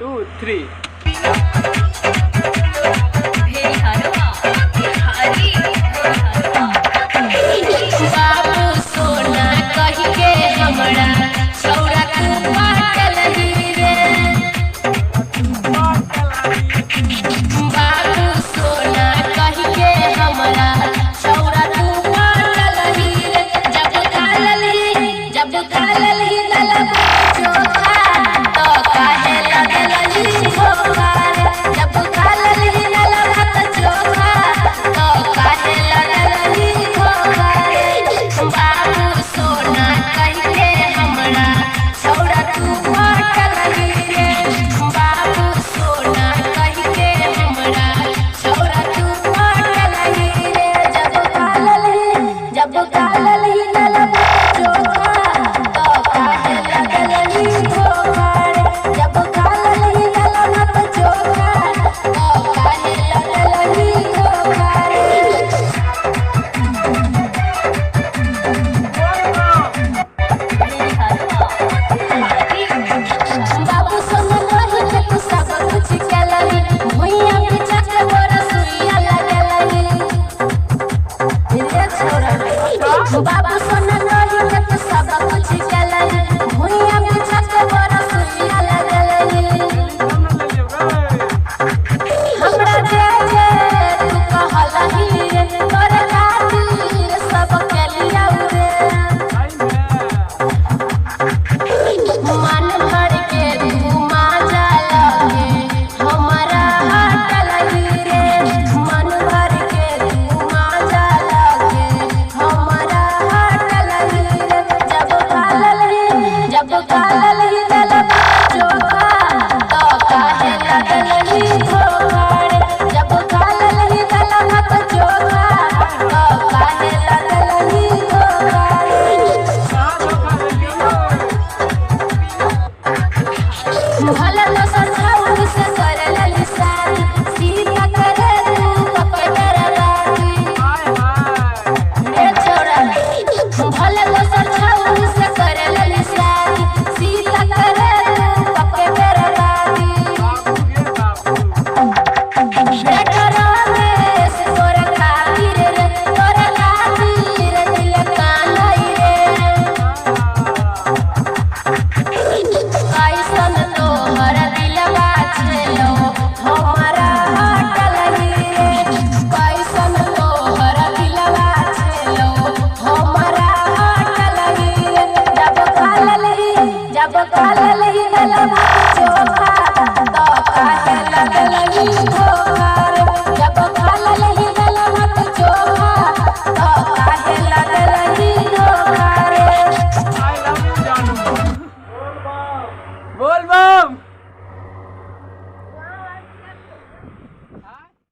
2 3 बाबू सोना कही के हमरा छौरा तू पागल ही रे। बाबू सोना कही के हमरा छौरा तू पागल ही रे। जब खालल ही गलबा चोखा तो काहे लगल ही धोखा रे। जब खालल ही गलबा चोखा तो काहे लगल ही धोखा रे। बाबू सोना कही के हमरा छौरा तू पागल ही रे। बाबू सोना कही के हमरा छौरा तू पागल ही रे। जब खालल ही गलबा चोखा तो काहे लगल ही धोखा रे। जब खालल ही गलबा चोखा तो काहे लगल ही धोखा रे। बाबू सोना कही के तू सब कुछ कलही भुइया पे चक्र बोरा सुइया लगलही रे छोरा। बाबू सोना कही के तू सब कुछ कलही भुइया पे चक्र बोरा सुइया लगलही। हमरा जे तू कहलही रे तोरे खातिर सब कलिया रे। मन भर के तू माजा लगे हमरा हटल ही रे। मन भर के तू माजा लगे हमरा हटल ही रे। जब खालल ही गलबा चोखा तो काहे लगल ही धोखा रे। जब खालल ही गलबा चोखा तो काहे लगल ही धोखा रे। भले दोसर छौरी से करल शादी सीता करे तू पके बर्बादी रे छोरा। भले दोसर छौरी से करल शादी सीता करे तू पके बर्बादी रे करमेश तोरे खातिर दिल कान्हई रे। कैसन तोहर दिलवा छेलो हमरा हटल ही रे। कैसन तोहर दिलवा छेलो हमरा हटल ही रे। जब खालल ही गलबा चोखा तो काहे लगल ही धोखा रे। जब खालल ही गलबा चोखा तो काहे लगल ही धोखा रे। बोल बा